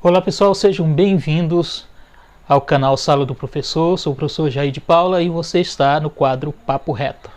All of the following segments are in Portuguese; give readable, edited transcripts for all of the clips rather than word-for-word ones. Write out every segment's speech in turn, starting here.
Olá pessoal, sejam bem-vindos ao canal Sala do Professor. Sou o professor Jair de Paula e você está no quadro Papo Reto.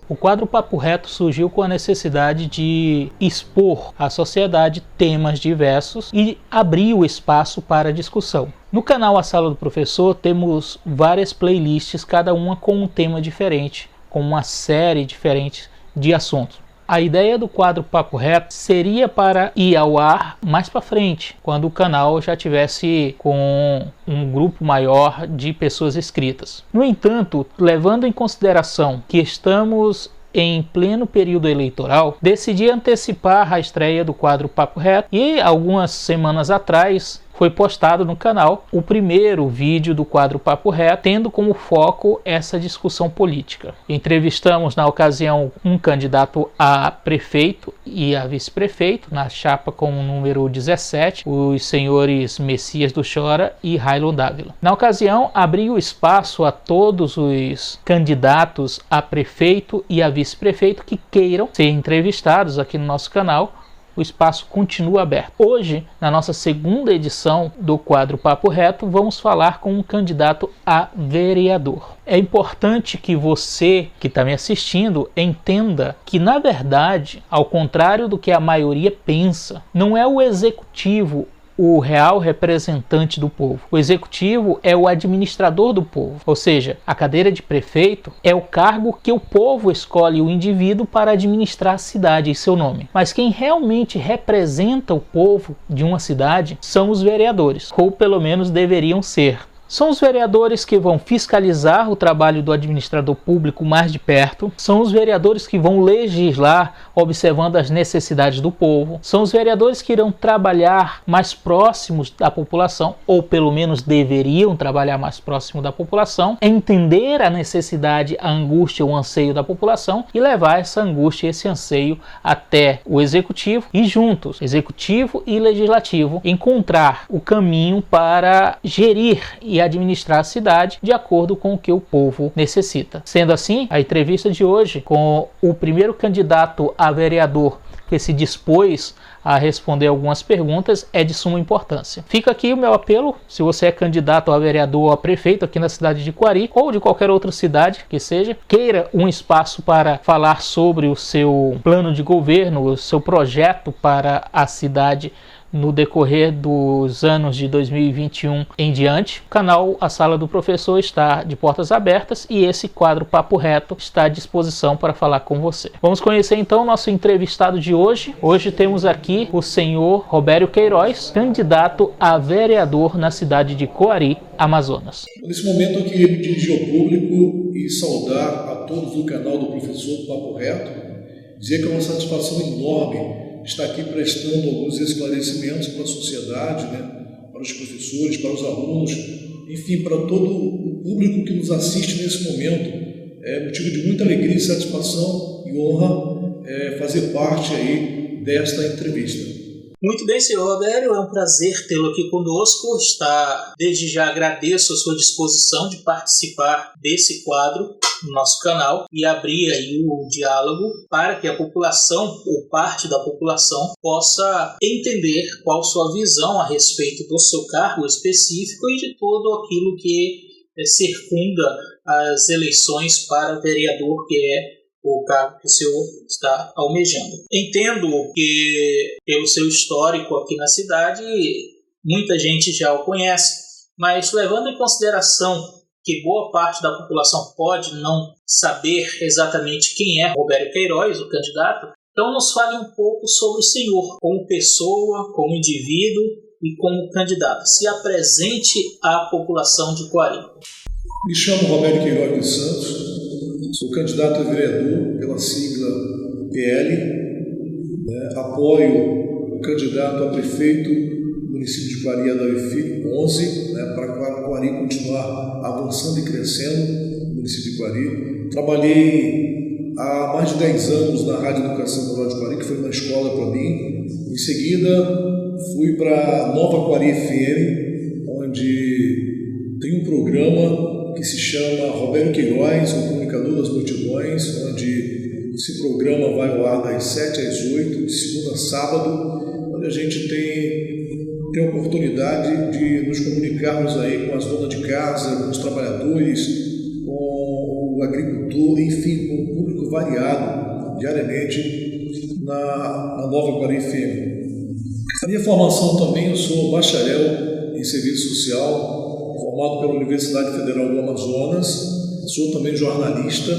O quadro Papo Reto surgiu com a necessidade de expor à sociedade temas diversos e abrir o espaço para discussão. No canal A Sala do Professor temos várias playlists, cada uma com um tema diferente, com uma série diferente de assuntos. A ideia do quadro Papo Reto seria para ir ao ar mais para frente, quando o canal já tivesse com um grupo maior de pessoas inscritas. No entanto, levando em consideração que estamos em pleno período eleitoral, decidi antecipar a estreia do quadro Papo Reto e algumas semanas atrás foi postado no canal o primeiro vídeo do quadro Papo Reto, tendo como foco essa discussão política. Entrevistamos na ocasião um candidato a prefeito e a vice-prefeito, na chapa com o número 17, os senhores Messias do Chora e Railon Dávila. Na ocasião, abri o espaço a todos os candidatos a prefeito e a vice-prefeito que queiram ser entrevistados aqui no nosso canal. O espaço continua aberto. Hoje, na nossa segunda edição do quadro Papo Reto, vamos falar com um candidato a vereador. É importante que você que está me assistindo entenda que, na verdade, ao contrário do que a maioria pensa, não é o executivo o real representante do povo. O executivo é o administrador do povo, ou seja, a cadeira de prefeito é o cargo que o povo escolhe o indivíduo para administrar a cidade em seu nome. Mas quem realmente representa o povo de uma cidade são os vereadores, ou pelo menos deveriam ser. São os vereadores que vão fiscalizar o trabalho do administrador público mais de perto, são os vereadores que vão legislar observando as necessidades do povo, são os vereadores que irão trabalhar mais próximos da população, ou pelo menos deveriam trabalhar mais próximo da população, entender a necessidade, a angústia, o anseio da população e levar essa angústia e esse anseio até o executivo e juntos, executivo e legislativo, encontrar o caminho para gerir e administrar a cidade de acordo com o que o povo necessita. Sendo assim, a entrevista de hoje com o primeiro candidato a vereador que se dispôs a responder algumas perguntas é de suma importância. Fica aqui o meu apelo, se você é candidato a vereador ou a prefeito aqui na cidade de Coari ou de qualquer outra cidade que seja, queira um espaço para falar sobre o seu plano de governo, o seu projeto para a cidade no decorrer dos anos de 2021 em diante. O canal A Sala do Professor está de portas abertas e esse quadro Papo Reto está à disposição para falar com você. Vamos conhecer então o nosso entrevistado de hoje. Hoje temos aqui o senhor Robério Queiroz, candidato a vereador na cidade de Coari, Amazonas. Nesse momento eu queria me dirigir ao público e saudar a todos do canal do Professor Papo Reto, dizer que é uma satisfação enorme estar aqui prestando alguns esclarecimentos para a sociedade, para os professores, para os alunos, enfim, para todo o público que nos assiste nesse momento. É motivo de muita alegria e satisfação e honra fazer parte aí desta entrevista. Muito bem, senhor Robério, é um prazer tê-lo aqui conosco. Desde já agradeço a sua disposição de participar desse quadro no nosso canal e abrir aí o diálogo para que a população, ou parte da população, possa entender qual sua visão a respeito do seu cargo específico e de todo aquilo que circunda as eleições para vereador, que é o cargo que o senhor está almejando. Entendo que, pelo seu histórico aqui na cidade, muita gente já o conhece, mas levando em consideração que boa parte da população pode não saber exatamente quem é Robério Queiroz, o candidato, então nos fale um pouco sobre o senhor, como pessoa, como indivíduo e como candidato. Se apresente à população de Coari. Me chamo Robério Queiroz dos Santos, sou candidato a vereador pela sigla PL, apoio o candidato a prefeito do município de Coari, Adair Filho, 11, para Coari continuar avançando e crescendo no município de Coari. Trabalhei há mais de 10 anos na Rádio Educação Rural de Coari, que foi uma escola para mim. Em seguida, fui para Nova Quari FM, onde tem um programa que se chama Roberto Queiroz, o comunicador das multidões, onde esse programa vai ao ar das 7 às 8, de segunda a sábado, onde a gente tem a oportunidade de nos comunicarmos aí com as donas de casa, com os trabalhadores, com o agricultor, enfim, com um público variado, diariamente, na Nova Quari FM. A minha formação também, eu sou bacharel em Serviço Social, formado pela Universidade Federal do Amazonas, sou também jornalista,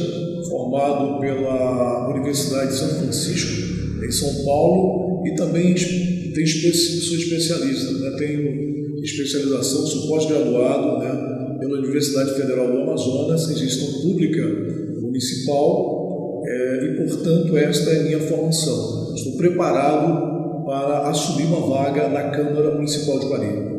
formado pela Universidade de São Francisco, em São Paulo, e também sou especialista, né? Tenho especialização, sou pós-graduado, né, pela Universidade Federal do Amazonas em Gestão Pública Municipal, e, portanto, esta é a minha formação. Estou preparado para assumir uma vaga na Câmara Municipal de Quari.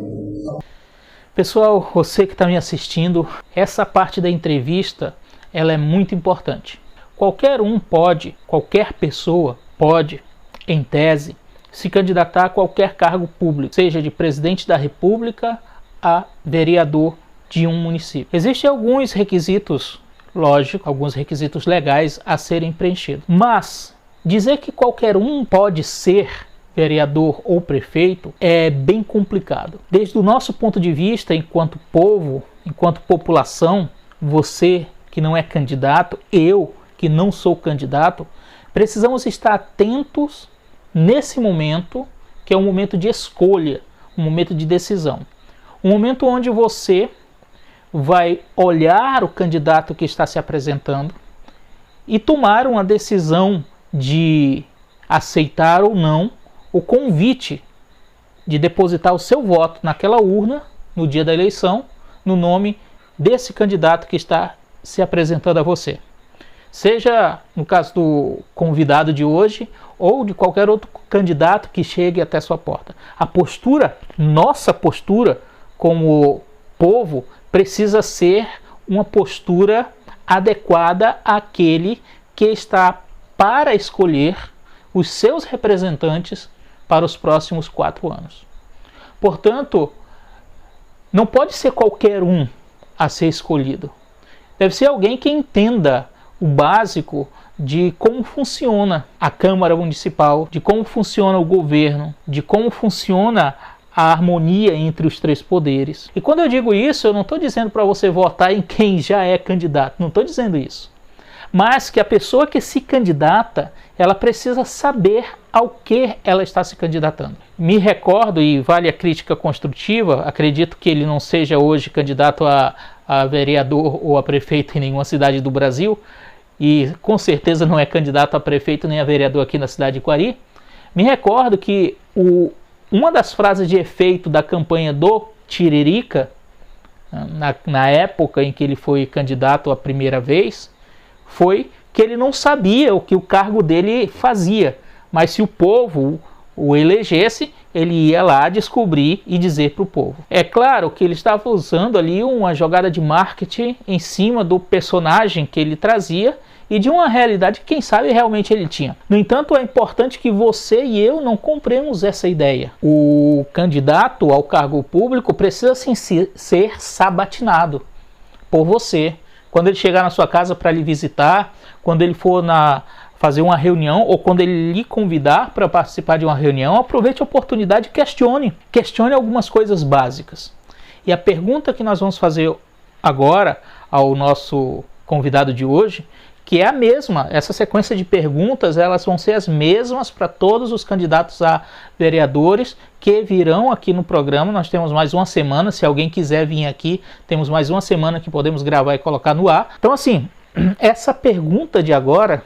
Pessoal, você que está me assistindo, essa parte da entrevista ela é muito importante. Qualquer pessoa pode, em tese, se candidatar a qualquer cargo público, seja de presidente da República a vereador de um município. Existem alguns requisitos, lógico, alguns requisitos legais a serem preenchidos. Mas dizer que qualquer um pode ser vereador ou prefeito é bem complicado. Desde o nosso ponto de vista, enquanto povo, enquanto população, você que não é candidato, eu que não sou candidato, precisamos estar atentos nesse momento, que é um momento de escolha, um momento de decisão. Um momento onde você vai olhar o candidato que está se apresentando e tomar uma decisão de aceitar ou não o convite de depositar o seu voto naquela urna, no dia da eleição, no nome desse candidato que está se apresentando a você. Seja no caso do convidado de hoje ou de qualquer outro candidato que chegue até sua porta. A postura, nossa postura como povo, precisa ser uma postura adequada àquele que está para escolher os seus representantes para os próximos 4 anos. Portanto, não pode ser qualquer um a ser escolhido. Deve ser alguém que entenda o básico de como funciona a Câmara Municipal, de como funciona o governo, de como funciona a harmonia entre os 3 poderes. E quando eu digo isso, eu não estou dizendo para você votar em quem já é candidato, não estou dizendo isso. Mas que a pessoa que se candidata, ela precisa saber ao que ela está se candidatando. Me recordo, e vale a crítica construtiva, acredito que ele não seja hoje candidato a vereador ou a prefeito em nenhuma cidade do Brasil, e com certeza não é candidato a prefeito nem a vereador aqui na cidade de Quari. Me recordo que uma das frases de efeito da campanha do Tiririca, na época em que ele foi candidato a primeira vez, foi que ele não sabia o que o cargo dele fazia, mas se o povo o elegesse, ele ia lá descobrir e dizer para o povo. É claro que ele estava usando ali uma jogada de marketing em cima do personagem que ele trazia e de uma realidade que, quem sabe, realmente ele tinha. No entanto, é importante que você e eu não compremos essa ideia. O candidato ao cargo público precisa sim ser sabatinado por você. Quando ele chegar na sua casa para lhe visitar, quando ele for fazer uma reunião ou quando ele lhe convidar para participar de uma reunião, aproveite a oportunidade e questione algumas coisas básicas. E a pergunta que nós vamos fazer agora ao nosso convidado de hoje, que é a mesma, essa sequência de perguntas, elas vão ser as mesmas para todos os candidatos a vereadores que virão aqui no programa. Nós temos mais uma semana, se alguém quiser vir aqui, temos mais uma semana que podemos gravar e colocar no ar. Então assim, essa pergunta de agora,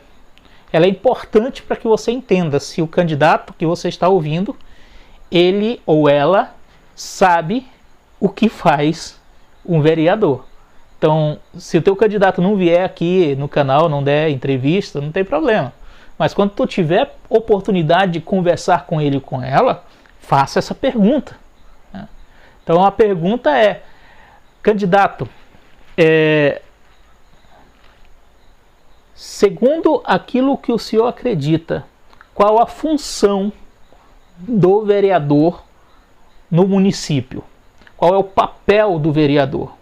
ela é importante para que você entenda se o candidato que você está ouvindo, ele ou ela sabe o que faz um vereador. Então, se o teu candidato não vier aqui no canal, não der entrevista, não tem problema. Mas quando tu tiver oportunidade de conversar com ele ou com ela, faça essa pergunta. Então a pergunta é, candidato, segundo aquilo que o senhor acredita, qual a função do vereador no município? Qual é o papel do vereador?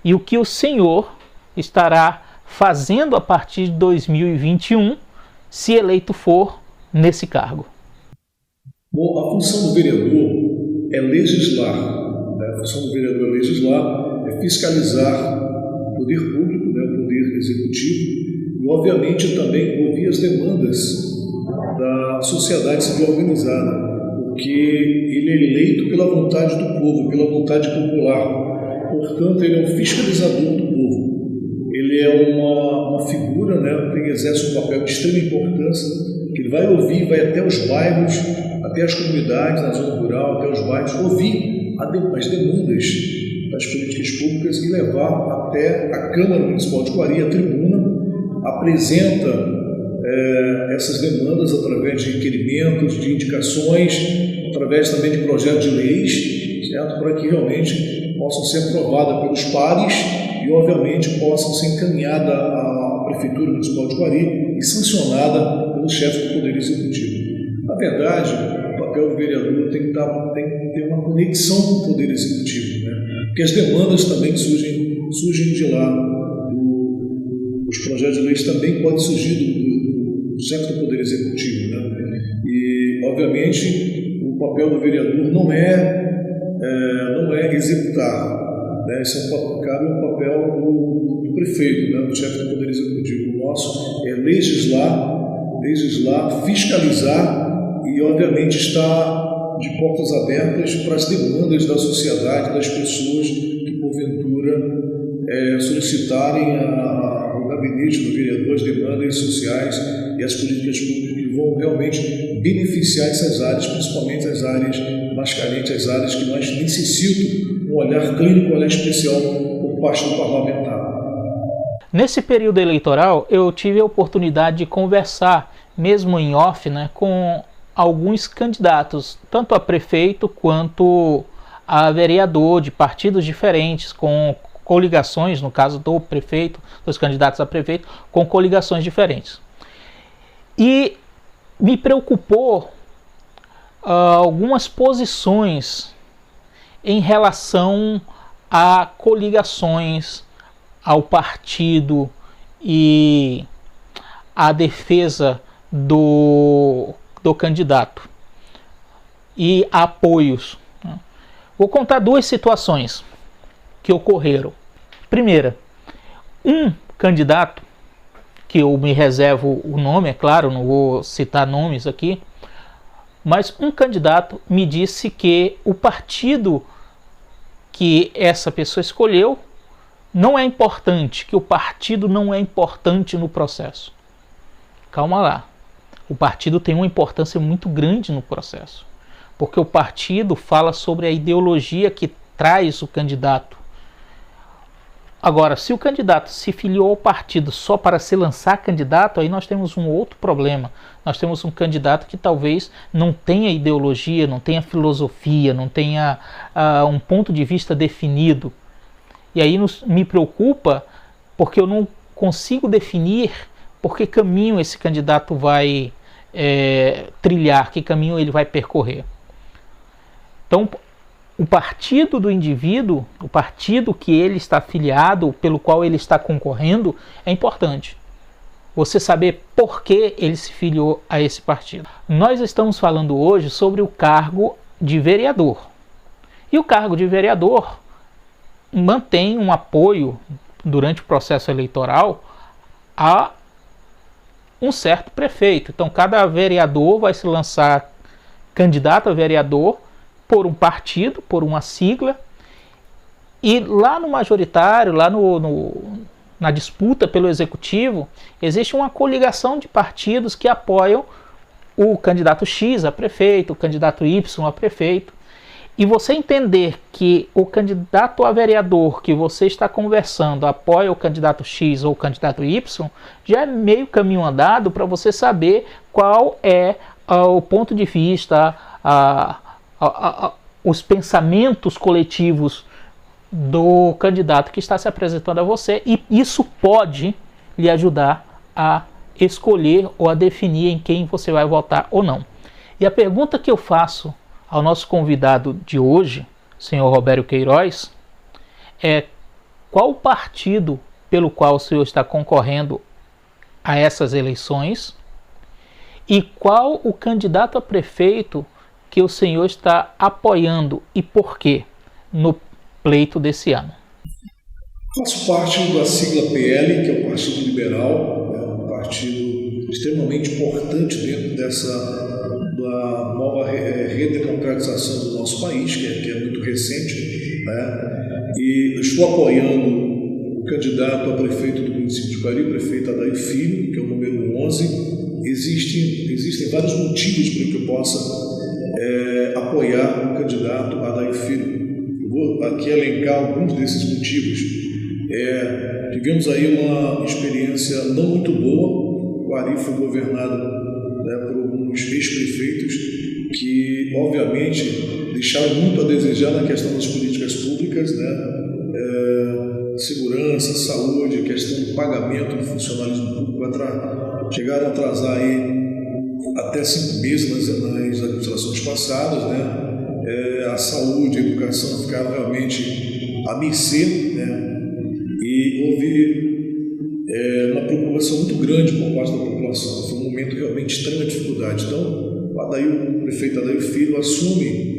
E o que o senhor estará fazendo a partir de 2021, se eleito for nesse cargo? Bom, a função do vereador é legislar. A função do vereador é legislar, é fiscalizar o poder público, o poder executivo, e obviamente também ouvir as demandas da sociedade civil organizada, porque ele é eleito pela vontade do povo, pela vontade popular. Portanto, ele é um fiscalizador do povo. Ele é uma figura, que exerce um papel de extrema importância, que ele vai ouvir, vai até os bairros, até as comunidades, na zona rural, até os bairros, ouvir as demandas das políticas públicas e levar até a Câmara Municipal de Coari, a tribuna, apresenta essas demandas através de requerimentos, de indicações, através também de projetos de leis, certo? Para que realmente possam ser aprovadas pelos pares e, obviamente, possam ser encaminhadas à Prefeitura Municipal de Coari e sancionada pelo chefe do Poder Executivo. Na verdade, o papel do vereador tem que ter uma conexão com o Poder Executivo, porque as demandas também surgem de lá. Os projetos de leis também podem surgir do chefe do Poder Executivo. E, obviamente, o papel do vereador não é executar. Esse cabe o papel do prefeito, do chefe do Poder Executivo. O nosso é legislar, fiscalizar e, obviamente, estar de portas abertas para as demandas da sociedade, das pessoas que, porventura, solicitarem ao gabinete do vereador as demandas sociais e as políticas públicas que vão realmente beneficiar essas áreas, principalmente as áreas mais carentes, as áreas que mais necessitam um olhar clínico, um olhar especial por parte do parlamentar. Nesse período eleitoral, eu tive a oportunidade de conversar, mesmo em off, com alguns candidatos, tanto a prefeito quanto a vereador, de partidos diferentes, com coligações, no caso do prefeito, dos candidatos a prefeito, com coligações diferentes. E me preocupou algumas posições em relação a coligações, ao partido e à defesa do candidato e apoios. Vou contar duas situações que ocorreram. Primeira, um candidato, que eu me reservo o nome, é claro, não vou citar nomes aqui, mas um candidato me disse que o partido que essa pessoa escolheu não é importante, que o partido não é importante no processo. Calma lá, o partido tem uma importância muito grande no processo, porque o partido fala sobre a ideologia que traz o candidato. Agora, se o candidato se filiou ao partido só para se lançar candidato, aí nós temos um outro problema. Nós temos um candidato que talvez não tenha ideologia, não tenha filosofia, não tenha um ponto de vista definido. E aí me preocupa porque eu não consigo definir por que caminho esse candidato vai trilhar, que caminho ele vai percorrer. Então, o partido do indivíduo, o partido que ele está filiado, pelo qual ele está concorrendo, é importante. Você saber por que ele se filiou a esse partido. Nós estamos falando hoje sobre o cargo de vereador. E o cargo de vereador mantém um apoio durante o processo eleitoral a um certo prefeito. Então, cada vereador vai se lançar candidato a vereador por um partido, por uma sigla, e lá no majoritário, lá na disputa pelo executivo, existe uma coligação de partidos que apoiam o candidato X a prefeito, o candidato Y a prefeito, e você entender que o candidato a vereador que você está conversando apoia o candidato X ou o candidato Y, já é meio caminho andado para você saber qual é o ponto de vista, os pensamentos coletivos do candidato que está se apresentando a você, e isso pode lhe ajudar a escolher ou a definir em quem você vai votar ou não. E a pergunta que eu faço ao nosso convidado de hoje, senhor Robério Queiroz, é: qual o partido pelo qual o senhor está concorrendo a essas eleições e qual o candidato a prefeito que o senhor está apoiando e por quê no pleito desse ano? Faço parte da sigla PL, que é o Partido Liberal, um partido extremamente importante dentro da nova redemocratização do nosso país, que é muito recente, né? E estou apoiando o candidato a prefeito do município de Quari, o prefeito Adair Filho, que é o número 11. Existem vários motivos para que eu possa apoiar o candidato Adair Filho. Eu vou aqui elencar alguns desses motivos. Tivemos aí uma experiência não muito boa. O Quari foi governado, por alguns ex-prefeitos que, obviamente, deixaram muito a desejar na questão das políticas públicas, segurança, saúde, a questão do pagamento do funcionalismo público. Chegaram a atrasar aí até 5 meses nas administrações passadas, a saúde e a educação ficaram realmente à mercê, e houve uma preocupação muito grande por parte da população. Foi um momento realmente de extrema dificuldade. Então, o prefeito Adair Filho assume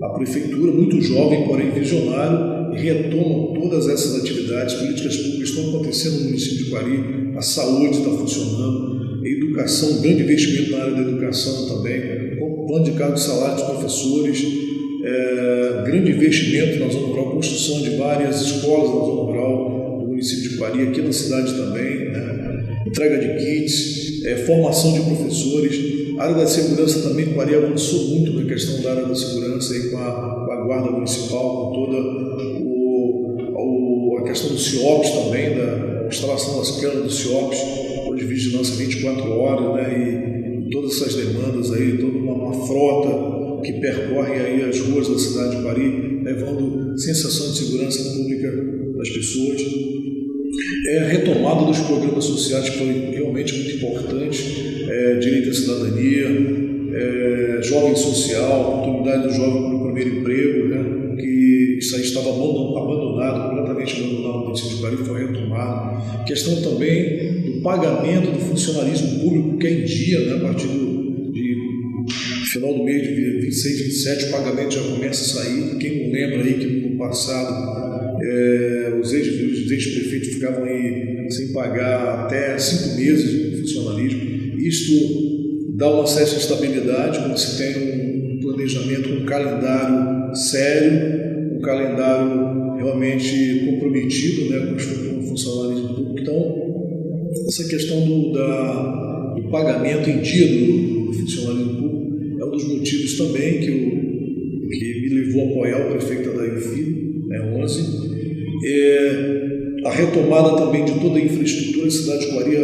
a prefeitura, muito jovem, porém visionário, e retoma todas essas atividades. Políticas públicas estão acontecendo no município de Quari, a saúde está funcionando, a educação, grande investimento na área da educação também, com plano de cargo de salário dos professores, grande investimento na zona rural, construção de várias escolas na zona rural do município de Quari, aqui na cidade também, entrega de kits, formação de professores. A área da segurança também, Quari avançou muito na questão da área da segurança, aí com a guarda municipal, com toda a questão do CIOPS também, da instalação das câmeras do CIOPS, de vigilância 24 horas, e todas essas demandas aí, toda uma frota que percorre aí as ruas da cidade de Quari, levando sensação de segurança pública das pessoas. A retomada dos programas sociais, que foi realmente muito importante, direito à cidadania, jovem social, oportunidade do jovem para o primeiro emprego, que isso aí estava abandonado, completamente abandonado no município de Quari, foi retomado. Questão também do pagamento do funcionalismo público, que é em dia, a partir de final do mês de 26, 27, o pagamento já começa a sair. Quem não lembra aí que no passado os ex-prefeitos ficavam aí sem pagar até 5 meses de funcionalismo. Isto dá uma certa estabilidade quando se tem um planejamento, um calendário sério, um calendário realmente comprometido, com o funcionalismo público. Então, essa questão do pagamento em dia do funcionalismo público é um dos motivos também que me levou a apoiar o prefeito Adair Filho, 11. A retomada também de toda a infraestrutura da cidade de Quari,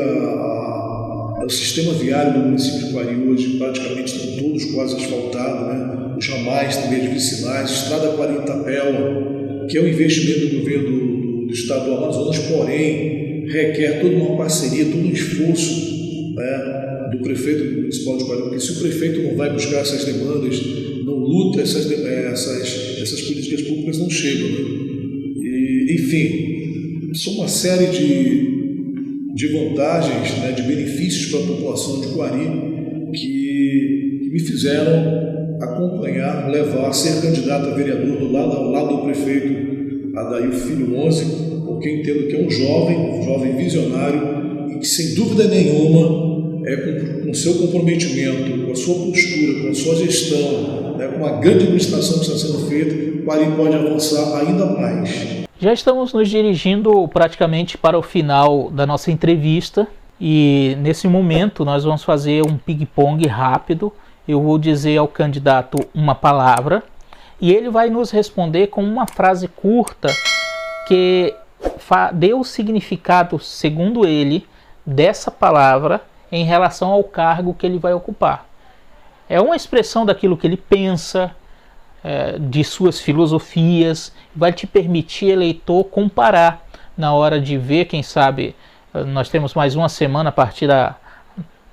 o sistema viário do município de Quari hoje praticamente estão todos quase asfaltados, os ramais também, as vicinais, estrada Quari-Itapeva, que é um investimento do governo do estado do Amazonas, porém requer toda uma parceria, todo um esforço do prefeito municipal de Quari, porque se o prefeito não vai buscar essas demandas, não luta, essas políticas públicas não chegam. Enfim, são uma série de vantagens, de benefícios para a população de Quari que me fizeram acompanhar, levar, ser candidato a vereador ao lado do prefeito Adair Filho 11, porque entendo que é um jovem visionário e que, sem dúvida nenhuma, com o seu comprometimento, com a sua postura, com a sua gestão, com a grande administração que está sendo feita, Quari pode avançar ainda mais. Já estamos nos dirigindo praticamente para o final da nossa entrevista e nesse momento nós vamos fazer um ping-pong rápido. Eu vou dizer ao candidato uma palavra e ele vai nos responder com uma frase curta que dê o significado, segundo ele, dessa palavra em relação ao cargo que ele vai ocupar. É uma expressão daquilo que ele pensa, de suas filosofias, vai te permitir, eleitor, comparar na hora de ver. Quem sabe nós temos mais uma semana a partir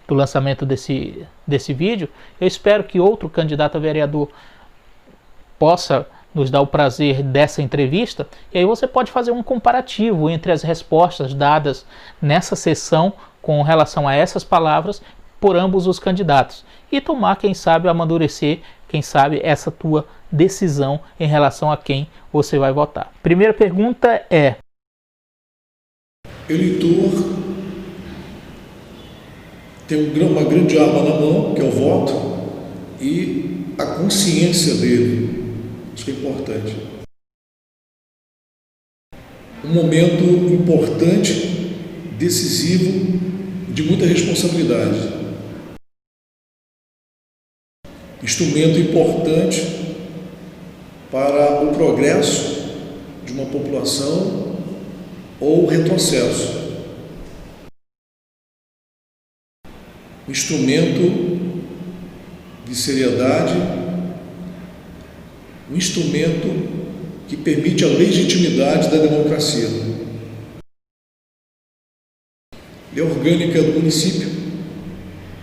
do lançamento desse vídeo, eu espero que outro candidato a vereador possa nos dar o prazer dessa entrevista, e aí você pode fazer um comparativo entre as respostas dadas nessa sessão com relação a essas palavras por ambos os candidatos e tomar, quem sabe, amadurecer, quem sabe, essa tua decisão em relação a quem você vai votar. Primeira pergunta é: eleitor tem uma grande arma na mão, que é o voto, e a consciência dele. Isso que é importante. Um momento importante, decisivo, de muita responsabilidade. Instrumento importante para o progresso de uma população ou retrocesso. Instrumento de seriedade, um instrumento que permite a legitimidade da democracia. Lei orgânica do município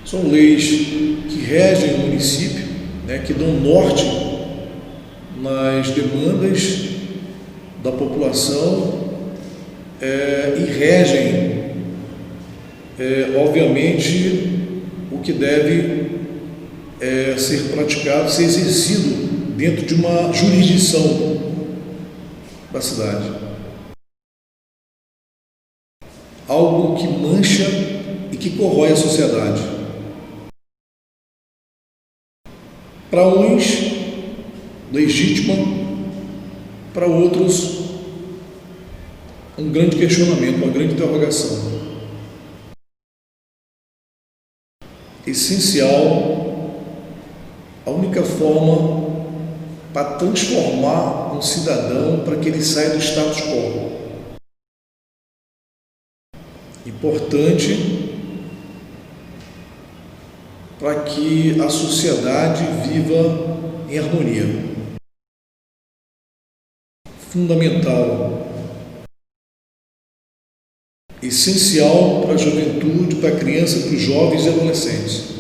são leis que regem o município, que dão norte nas demandas da população e regem, obviamente, o que deve ser praticado, ser exercido dentro de uma jurisdição da cidade. Algo que mancha e que corrói a sociedade. Para uns, legítima, para outros, um grande questionamento, uma grande interrogação. Essencial, a única forma para transformar um cidadão para que ele saia do status quo. Importante para que a sociedade viva em harmonia. Fundamental. Essencial para a juventude, para a criança, para os jovens e adolescentes.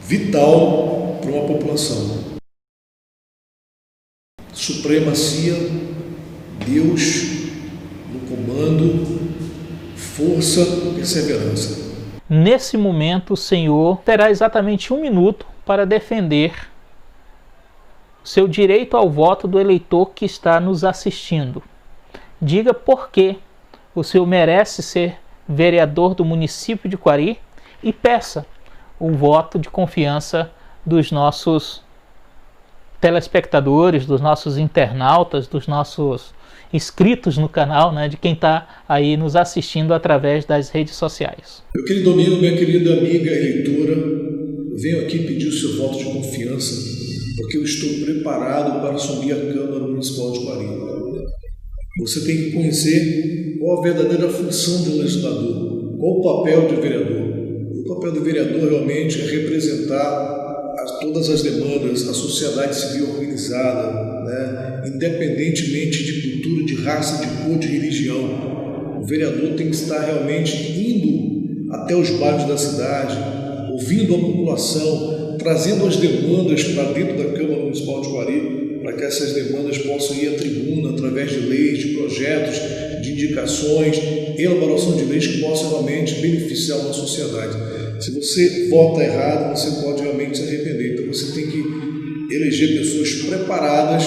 Vital para uma população. Supremacia, Deus no comando, força e perseverança. Nesse momento, o Senhor terá exatamente 1 minuto para defender seu direito ao voto do eleitor que está nos assistindo. Diga por que o Senhor merece ser vereador do município de Quari e peça o voto de confiança dos nossos telespectadores, dos nossos internautas, dos nossos inscritos no canal, de quem está aí nos assistindo através das redes sociais. Meu querido amigo, minha querida amiga eleitora, eu venho aqui pedir o seu voto de confiança, porque eu estou preparado para assumir a Câmara Municipal de Quari. Você tem que conhecer qual a verdadeira função do legislador, qual o papel de vereador. O papel do vereador realmente é representar todas as demandas, a sociedade civil organizada, independentemente de cultura, de raça, de cor, de religião. O vereador tem que estar realmente indo até os bairros da cidade, ouvindo a população, trazendo as demandas para dentro da Câmara Municipal de Quari, para que essas demandas possam ir à tribuna através de leis, de projetos, de indicações, elaboração de leis que possam realmente beneficiar uma sociedade. Se você vota errado, você pode realmente se arrepender. Então você tem que eleger pessoas preparadas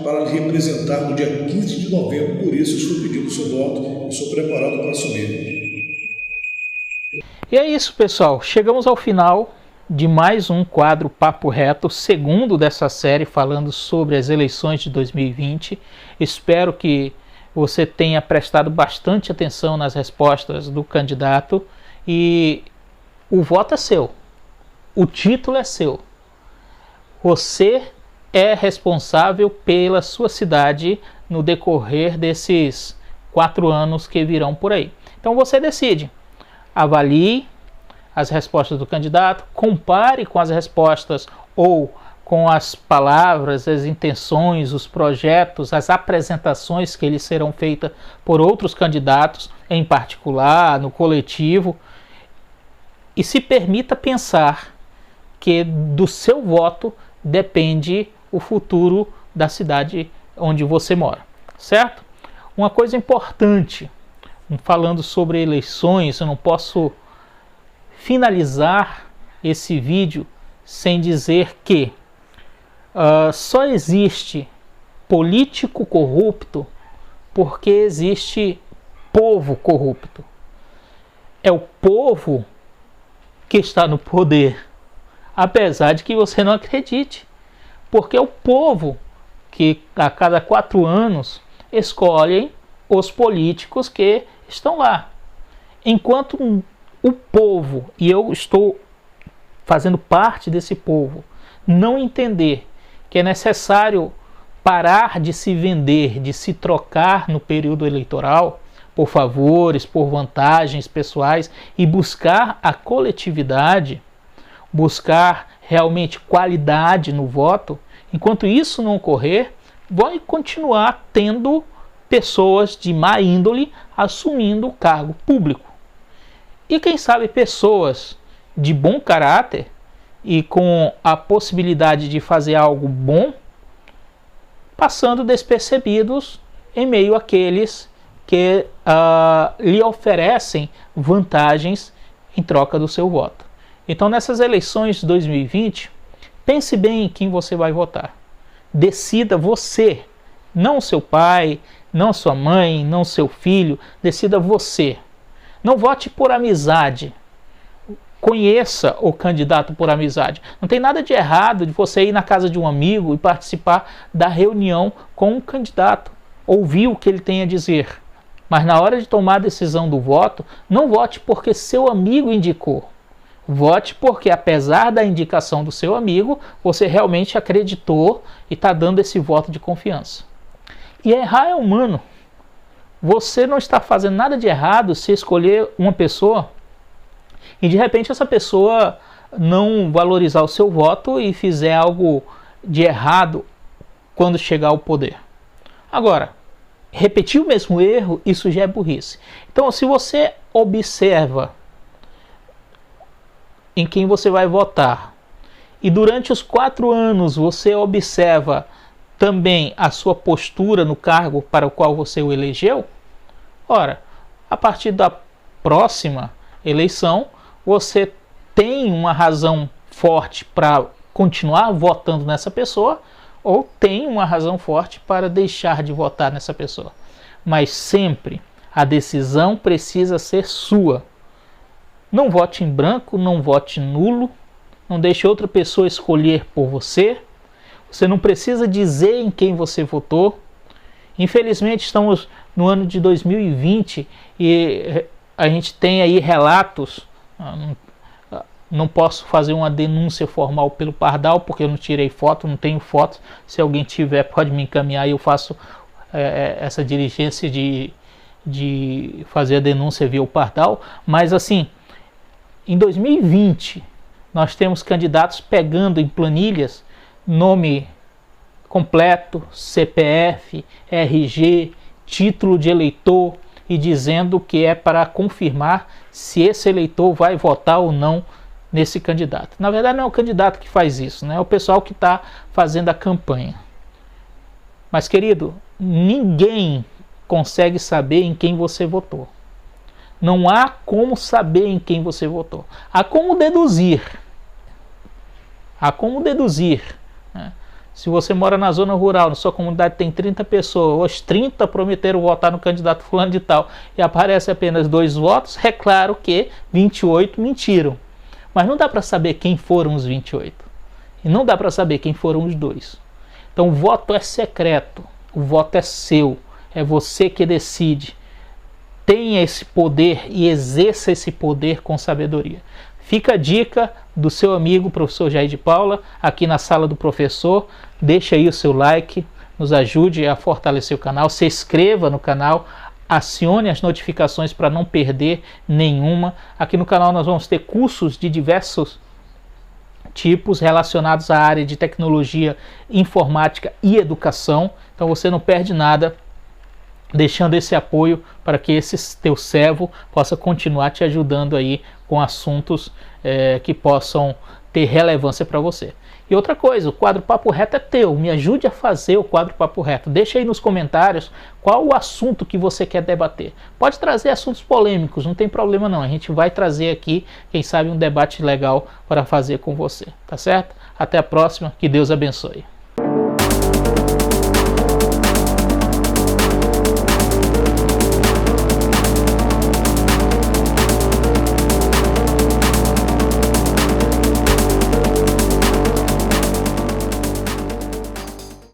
para lhe representar no dia 15 de novembro. Por isso eu estou pedindo o seu voto e sou preparado para assumir. E é isso, pessoal. Chegamos ao final de mais um quadro Papo Reto, segundo dessa série falando sobre as eleições de 2020. Espero que você tenha prestado bastante atenção nas respostas do candidato e o voto é seu, o título é seu. Você é responsável pela sua cidade no decorrer desses 4 anos que virão por aí. Então você decide, avalie as respostas do candidato, compare com as respostas ou com as palavras, as intenções, os projetos, as apresentações que eles serão feitas por outros candidatos, em particular, no coletivo, e se permita pensar que do seu voto depende o futuro da cidade onde você mora, certo? Uma coisa importante, falando sobre eleições, eu não posso finalizar esse vídeo sem dizer que só existe político corrupto porque existe povo corrupto. É o povo que está no poder, apesar de que você não acredite, porque é o povo que a cada 4 anos escolhem os políticos que estão lá. Enquanto o povo, e eu estou fazendo parte desse povo, não entender que é necessário parar de se vender, de se trocar no período eleitoral por favores, por vantagens pessoais e buscar a coletividade, buscar realmente qualidade no voto, enquanto isso não ocorrer, vai continuar tendo pessoas de má índole assumindo o cargo público. E quem sabe pessoas de bom caráter e com a possibilidade de fazer algo bom, passando despercebidos em meio àqueles que lhe oferecem vantagens em troca do seu voto. Então, nessas eleições de 2020, pense bem em quem você vai votar. Decida você, não seu pai, não sua mãe, não seu filho, decida você. Não vote por amizade. Conheça o candidato por amizade. Não tem nada de errado de você ir na casa de um amigo e participar da reunião com um candidato, ouvir o que ele tem a dizer. Mas na hora de tomar a decisão do voto, não vote porque seu amigo indicou. Vote porque, apesar da indicação do seu amigo, você realmente acreditou e está dando esse voto de confiança. E errar é humano. Você não está fazendo nada de errado se escolher uma pessoa e de repente essa pessoa não valorizar o seu voto e fizer algo de errado quando chegar ao poder. Agora, repetir o mesmo erro, isso já é burrice. Então, se você observa em quem você vai votar e durante os 4 anos você observa também a sua postura no cargo para o qual você o elegeu, ora, a partir da próxima eleição, você tem uma razão forte para continuar votando nessa pessoa ou tem uma razão forte para deixar de votar nessa pessoa. Mas sempre a decisão precisa ser sua. Não vote em branco, não vote nulo, não deixe outra pessoa escolher por você. Você não precisa dizer em quem você votou. Infelizmente estamos no ano de 2020 e a gente tem aí relatos. Não posso fazer uma denúncia formal pelo Pardal porque eu não tirei foto, não tenho fotos. Se alguém tiver, pode me encaminhar e eu faço essa diligência de fazer a denúncia via o Pardal. Mas assim, em 2020 nós temos candidatos pegando em planilhas nome completo, CPF, RG, título de eleitor e dizendo que é para confirmar se esse eleitor vai votar ou não nesse candidato. Na verdade não é o candidato que faz isso, né? É o pessoal que está fazendo a campanha. Mas querido, ninguém consegue saber em quem você votou. Não há como saber em quem você votou. Há como deduzir. Há como deduzir, né? Se você mora na zona rural, na sua comunidade tem 30 pessoas, os 30 prometeram votar no candidato fulano de tal e aparece apenas 2 votos, é claro que 28 mentiram. Mas não dá para saber quem foram os 28. E não dá para saber quem foram os 2. Então o voto é secreto, o voto é seu, é você que decide. Tenha esse poder e exerça esse poder com sabedoria. Fica a dica do seu amigo professor Jair de Paula, aqui na Sala do Professor. Deixa aí o seu like, nos ajude a fortalecer o canal, se inscreva no canal, acione as notificações para não perder nenhuma. Aqui no canal nós vamos ter cursos de diversos tipos relacionados à área de tecnologia, informática e educação. Então você não perde nada deixando esse apoio para que esse teu servo possa continuar te ajudando aí com assuntos que possam ter relevância para você. E outra coisa, o quadro Papo Reto é teu, me ajude a fazer o quadro Papo Reto. Deixa aí nos comentários qual o assunto que você quer debater. Pode trazer assuntos polêmicos, não tem problema não, a gente vai trazer aqui, quem sabe, um debate legal para fazer com você, tá certo? Até a próxima, que Deus abençoe.